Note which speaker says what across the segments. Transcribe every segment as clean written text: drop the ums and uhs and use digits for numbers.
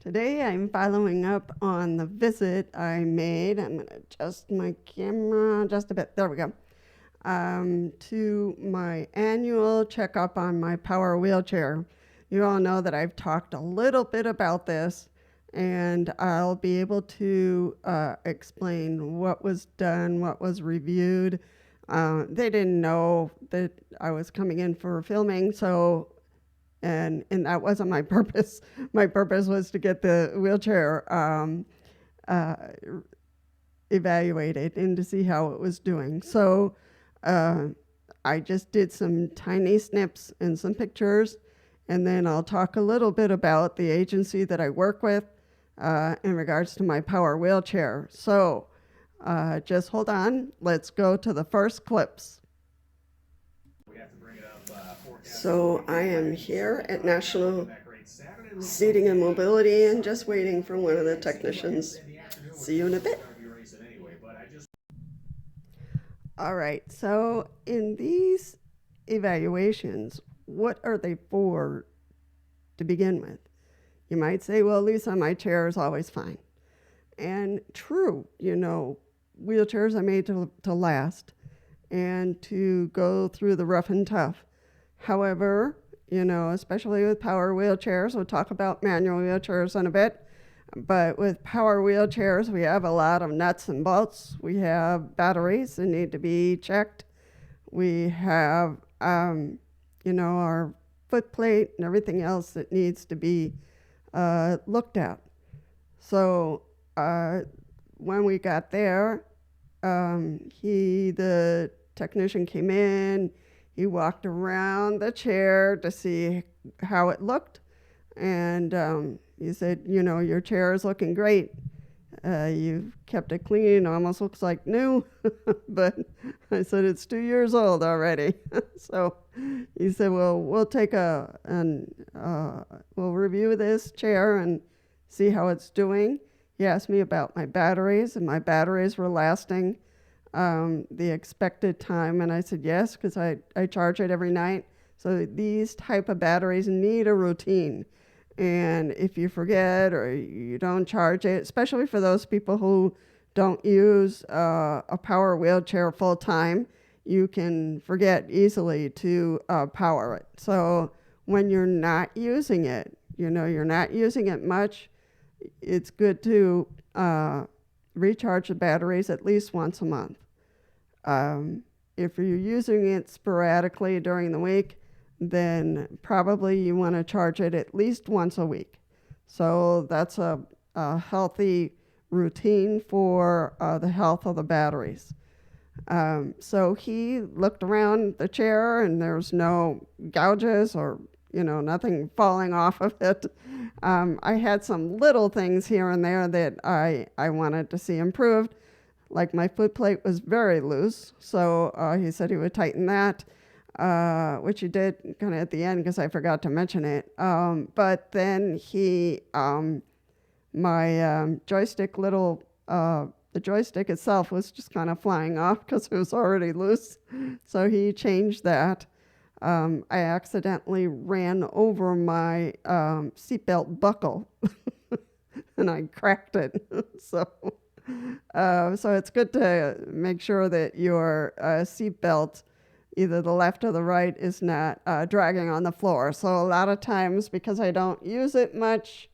Speaker 1: Today I'm following up on the visit I made. I'm going to adjust my camera just a bit. There we go. To my annual checkup on my power wheelchair. You all know that I've talked a little bit about this, and I'll be able to explain what was done, what was reviewed. They didn't know that I was coming in for filming, so and that wasn't my purpose. My purpose was to get the wheelchair uh, evaluated and to see how it was doing. So uh, I just did some tiny snips and some pictures, and then I'll talk a little bit about the agency that I work with in regards to my power wheelchair. So just hold on. Let's go to the first clips. So I am here at National Seating and Mobility and just waiting for one of the technicians. See you in a bit. All right, so in these evaluations, what are they for to begin with? You might say, well, Lisa, my chair is always fine. And true, wheelchairs are made to last and to go through the rough and tough. However, especially with power wheelchairs, we'll talk about manual wheelchairs in a bit, but with power wheelchairs, we have a lot of nuts and bolts. We have batteries that need to be checked. We have, our foot plate and everything else that needs to be looked at. So when we got there, the technician came in. He walked around the chair to see how it looked, and he said, your chair is looking great. You've kept it clean, almost looks like new. But I said, it's 2 years old already. So he said, well, we'll review this chair and see how it's doing. He asked me about my batteries, and my batteries were lasting the expected time, and I said yes, because I charge it every night. So these type of batteries need a routine, and if you forget or you don't charge it, especially for those people who don't use a power wheelchair full time, you can forget easily to power it. So when you're not using it, you're not using it much, it's good to recharge the batteries at least once a month. If you're using it sporadically during the week, then probably you want to charge it at least once a week. So that's a healthy routine for the health of the batteries. So he looked around the chair, and there's no gouges or nothing falling off of it. I had some little things here and there that I wanted to see improved. Like my foot plate was very loose, so he said he would tighten that, which he did kind of at the end because I forgot to mention it. But then my joystick the joystick itself was just kind of flying off because it was already loose. So he changed that. I accidentally ran over my seatbelt buckle and I cracked it. So it's good to make sure that your seatbelt, either the left or the right, is not dragging on the floor. So a lot of times, because I don't use it much,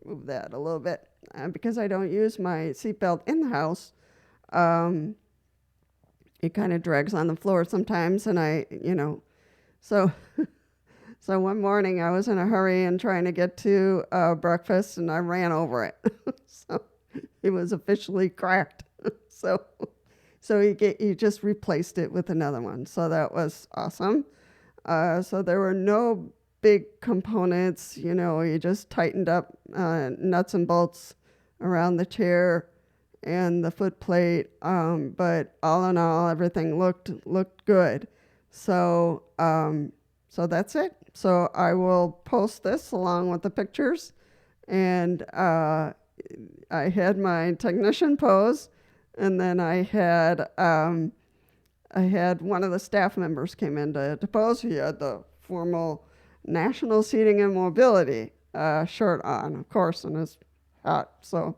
Speaker 1: move that a little bit, because I don't use my seatbelt in the house, it kind of drags on the floor sometimes, and so so one morning I was in a hurry and trying to get to breakfast, and I ran over it. So it was officially cracked. So he just replaced it with another one. So that was awesome. So there were no big components. He just tightened up nuts and bolts around the chair and the foot plate. But all in all, everything looked good. So that's it. So I will post this along with the pictures, and I had my technician pose, and then I had one of the staff members came in to pose. He had the formal National Seating and Mobility shirt on, of course, and his hat. So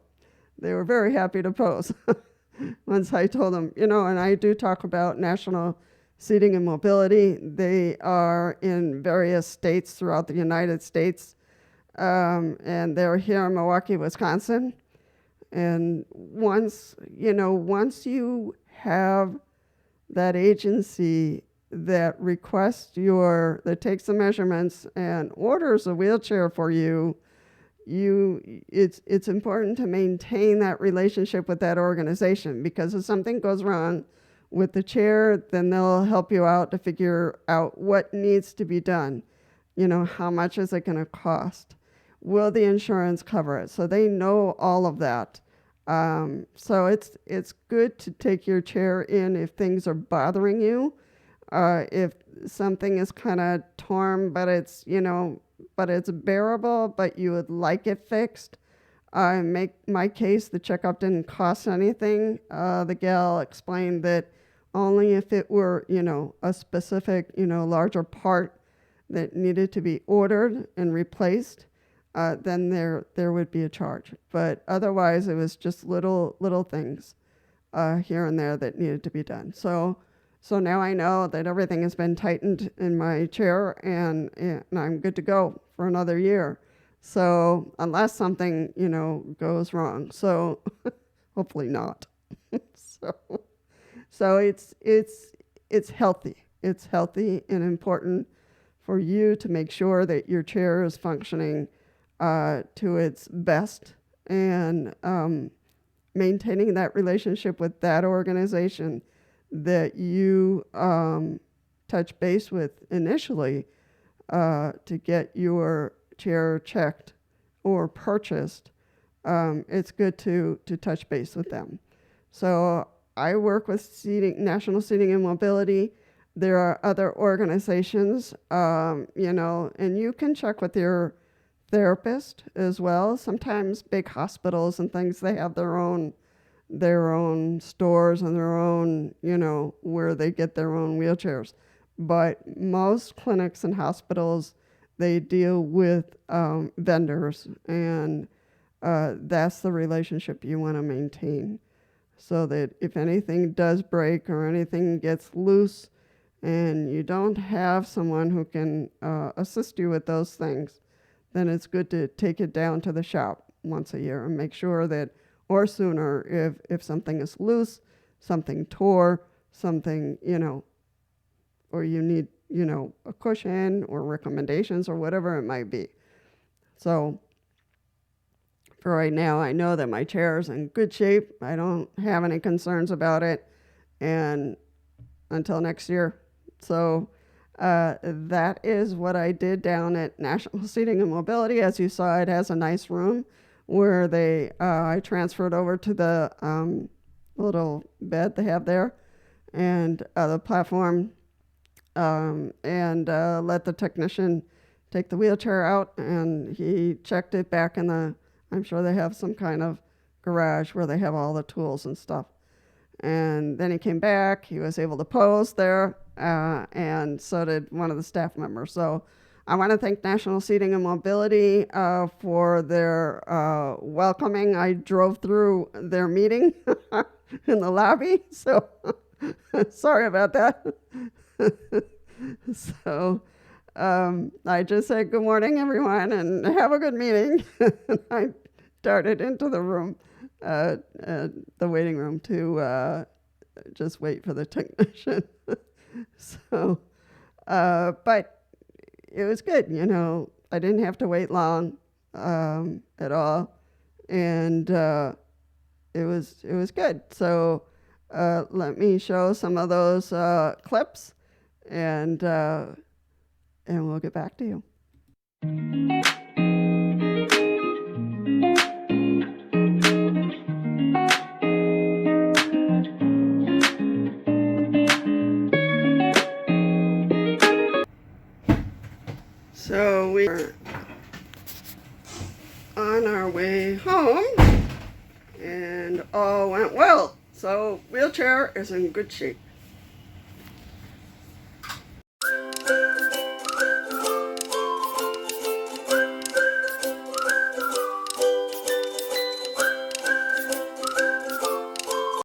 Speaker 1: they were very happy to pose. Once I told them, and I do talk about National Seating and Mobility. They are in various states throughout the United States, and they're here in Milwaukee, Wisconsin. And once you have that agency that that takes the measurements and orders a wheelchair for you, it's important to maintain that relationship with that organization, because if something goes wrong with the chair, then they'll help you out to figure out what needs to be done. How much is it going to cost? Will the insurance cover it? So they know all of that. So it's good to take your chair in if things are bothering you. If something is kind of torn, but it's bearable, but you would like it fixed. Make my case, the checkup didn't cost anything. The gal explained that only if it were, a specific, larger part that needed to be ordered and replaced, then there would be a charge. But otherwise, it was just little things here and there that needed to be done. So now I know that everything has been tightened in my chair, and I'm good to go for another year. So unless something, goes wrong. So hopefully not. So it's healthy. It's healthy and important for you to make sure that your chair is functioning to its best, and maintaining that relationship with that organization that you touch base with initially to get your chair checked or purchased. It's good to touch base with them. So I work with National Seating and Mobility. There are other organizations, and you can check with your therapist as well. Sometimes big hospitals and things, they have their own stores and their own, where they get their own wheelchairs. But most clinics and hospitals, they deal with vendors, and that's the relationship you want to maintain, so that if anything does break or anything gets loose and you don't have someone who can assist you with those things, then it's good to take it down to the shop once a year and make sure that, or sooner, if something is loose, something tore, something, or you need, a cushion or recommendations or whatever it might be. So for right now, I know that my chair is in good shape. I don't have any concerns about it, and until next year. So that is what I did down at National Seating and Mobility. As you saw, it has a nice room where I transferred over to the little bed they have there, and the platform, and let the technician take the wheelchair out, and he checked it back in I'm sure they have some kind of garage where they have all the tools and stuff. And then he came back, he was able to pose there, and so did one of the staff members. So I want to thank National Seating and Mobility for their welcoming. I drove through their meeting in the lobby, so sorry about that. So I just said, good morning, everyone, and have a good meeting. And I darted into the room, the waiting room, to just wait for the technician. So, but it was good, I didn't have to wait long at all, and it was good. So let me show some of those clips, and we'll get back to you. So we are on our way home, and all went well. So wheelchair is in good shape.